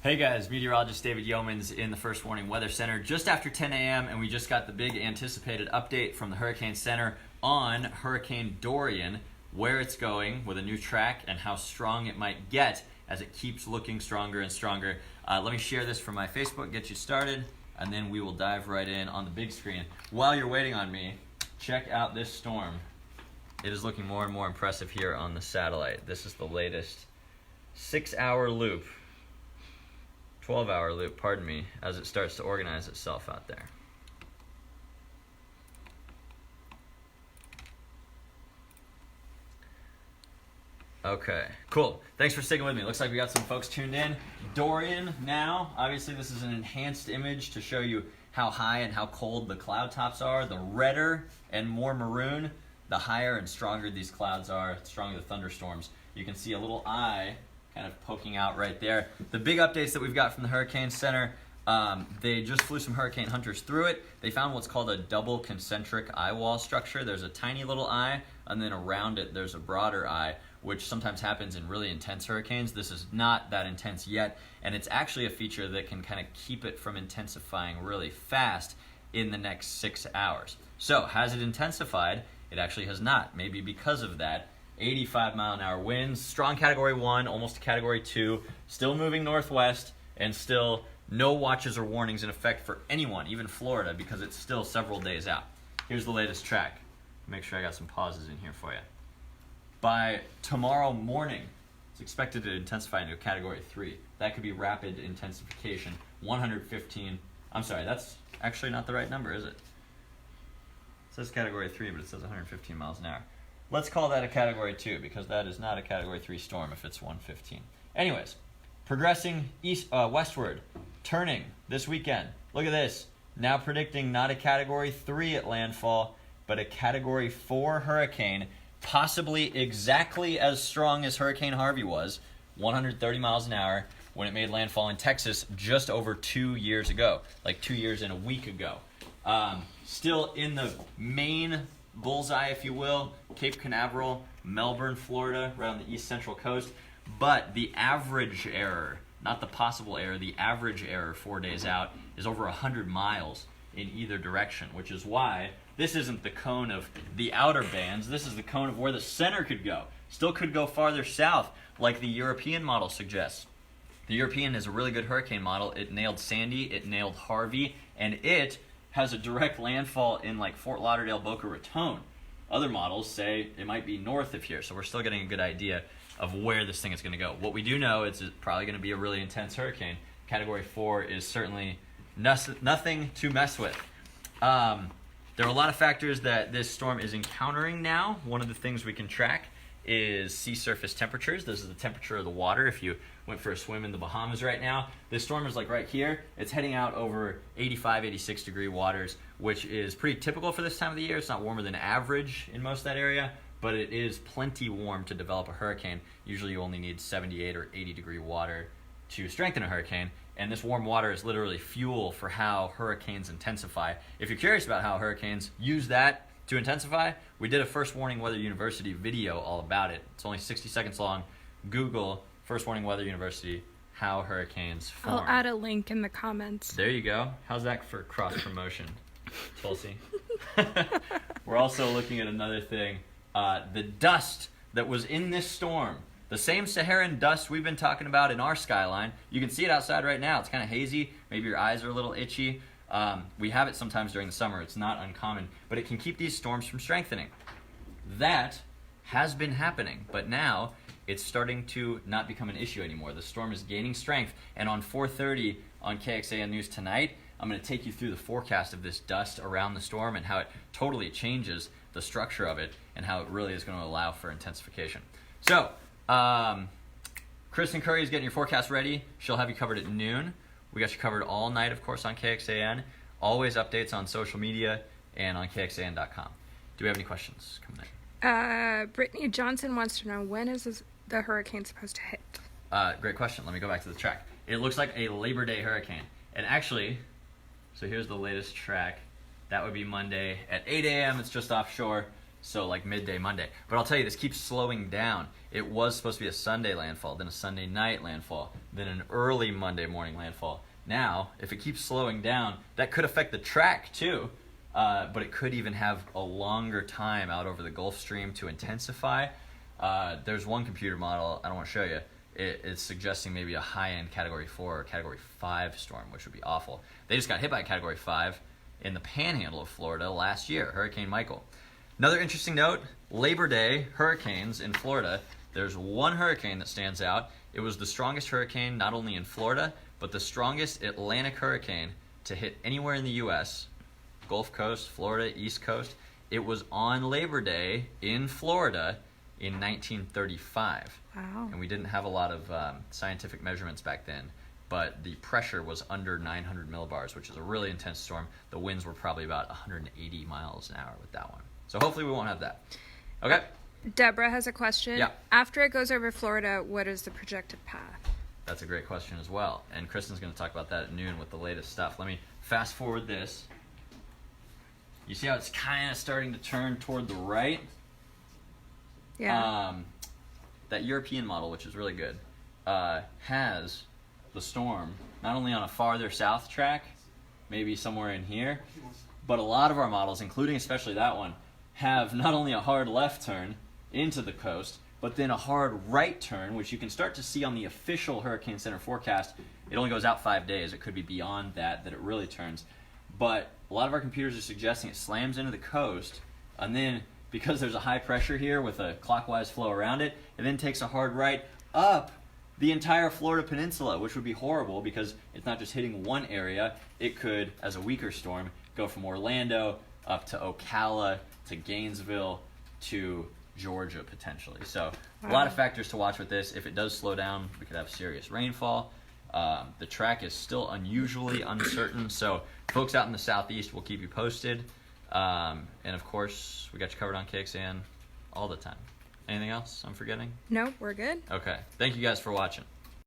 Hey guys, meteorologist David Yeomans in the First Warning Weather Center just after 10 a.m. and we just got the big anticipated update from the Hurricane Center on Hurricane Dorian, where it's going with a new track and how strong it might get as it keeps looking stronger and stronger. Let me share this from my Facebook, get you started, and then we will dive right in on the big screen. While you're waiting on me, check out this storm. It is looking more and more impressive here on the satellite. This is the latest 6-hour loop. 12-hour loop, pardon me, as it starts to organize itself out there. Okay, cool. Thanks for sticking with me. Looks like we got some folks tuned in. Dorian now, obviously this is an enhanced image to show you how high and how cold the cloud tops are. The redder and more maroon, the higher and stronger these clouds are, the stronger the thunderstorms. You can see a little eye kind of poking out right there. The big updates that we've got from the Hurricane Center, they just flew some hurricane hunters through it. They found what's called a double concentric eye wall structure. There's a tiny little eye, and then around it there's a broader eye, which sometimes happens in really intense hurricanes. This is not that intense yet, and it's actually a feature that can kind of keep it from intensifying really fast in the next 6 hours. So, has it intensified? It actually has not, maybe because of that. 85-mile-an-hour winds, strong Category 1, almost a Category 2, still moving northwest, and still no watches or warnings in effect for anyone, even Florida, because it's still several days out. Here's the latest track. Make sure I got some pauses in here for you. By tomorrow morning, it's expected to intensify into a Category 3. That could be rapid intensification, 115. I'm sorry, that's actually not the right number, is it? It says Category 3, but it says 115 miles an hour. Let's call that a Category 2 because that is not a Category 3 storm if it's 115. Anyways, progressing westward, turning this weekend. Look at this. Now predicting not a Category 3 at landfall, but a Category 4 hurricane, possibly exactly as strong as Hurricane Harvey was, 130 miles an hour, when it made landfall in Texas just over 2 years ago, like 2 years and a week ago. Still in the main bullseye, if you will, Cape Canaveral, Melbourne, Florida, right on the east central coast. But the average error, not the possible error, the average error 4 days out is over 100 miles in either direction, which is why this isn't the cone of the outer bands. This is the cone of where the center could go. Still could go farther south, like the European model suggests. The European is a really good hurricane model. It nailed Sandy, it nailed Harvey, and it has a direct landfall in like Fort Lauderdale, Boca Raton. Other models say it might be north of here, so we're still getting a good idea of where this thing is going to go. What we do know is it's probably going to be a really intense hurricane. Category 4 is certainly nothing to mess with. There are a lot of factors that this storm is encountering now. One of the things we can track is sea surface temperatures. This is the temperature of the water. If you went for a swim in the Bahamas right now, this storm is like right here. It's heading out over 85, 86 degree waters, which is pretty typical for this time of the year. It's not warmer than average in most of that area, but it is plenty warm to develop a hurricane. Usually you only need 78 or 80 degree water to strengthen a hurricane, and this warm water is literally fuel for how hurricanes intensify. If you're curious about how hurricanes use that to intensify, we did a First Warning Weather University video all about it. It's only 60 seconds long. Google First Warning Weather University, how hurricanes form. I'll add a link in the comments. There you go. How's that for cross-promotion, Tulsi? We're also looking at another thing. The dust that was in this storm, the same Saharan dust we've been talking about in our skyline. You can see it outside right now. It's kind of hazy. Maybe your eyes are a little itchy. We have it sometimes during the summer. It's not uncommon, but it can keep these storms from strengthening. That has been happening, but now it's starting to not become an issue anymore. The storm is gaining strength, and on 4:30 on KXAN News tonight, I'm going to take you through the forecast of this dust around the storm and how it totally changes the structure of it and how it really is going to allow for intensification. So, Kristen Curry is getting your forecast ready. She'll have you covered at noon. We got you covered all night, of course, on KXAN. Always updates on social media and on KXAN.com. Do we have any questions coming in? Brittany Johnson wants to know, when is the hurricane supposed to hit? Great question. Let me go back to the track. It looks like a Labor Day hurricane. And actually, so here's the latest track. That would be Monday at 8 a.m. It's just offshore. So like midday Monday. But I'll tell you, this keeps slowing down. It was supposed to be a Sunday landfall, then a Sunday night landfall, then an early Monday morning landfall. Now, if it keeps slowing down, that could affect the track too. But it could even have a longer time out over the Gulf Stream to intensify. There's one computer model, I don't want to show you. It's suggesting maybe a high-end Category 4 or Category 5 storm, which would be awful. They just got hit by a Category 5 in the panhandle of Florida last year, Hurricane Michael. Another interesting note, Labor Day hurricanes in Florida. There's one hurricane that stands out. It was the strongest hurricane not only in Florida, but the strongest Atlantic hurricane to hit anywhere in the U.S., Gulf Coast, Florida, East Coast. It was on Labor Day in Florida in 1935. Wow. And we didn't have a lot of scientific measurements back then, but the pressure was under 900 millibars, which is a really intense storm. The winds were probably about 180 miles an hour with that one. So hopefully we won't have that. Okay? Deborah has a question. Yeah. After it goes over Florida, what is the projected path? That's a great question as well. And Kristen's going to talk about that at noon with the latest stuff. Let me fast forward this. You see how it's kind of starting to turn toward the right? Yeah. That European model, which is really good, has the storm not only on a farther south track, maybe somewhere in here, but a lot of our models, including especially that one, have not only a hard left turn into the coast, but then a hard right turn, which you can start to see on the official Hurricane Center forecast. It only goes out 5 days. It could be beyond that it really turns. But a lot of our computers are suggesting it slams into the coast, and then because there's a high pressure here with a clockwise flow around it, it then takes a hard right up the entire Florida peninsula, which would be horrible because it's not just hitting one area. It could, as a weaker storm, go from Orlando up to Ocala to Gainesville to Georgia potentially. So a lot of factors to watch with this. If it does slow down, we could have serious rainfall. The track is still unusually uncertain, so folks out in the southeast will keep you posted. And of course, we got you covered on KXAN all the time. Anything else I'm forgetting? No, we're good. Okay. Thank you guys for watching.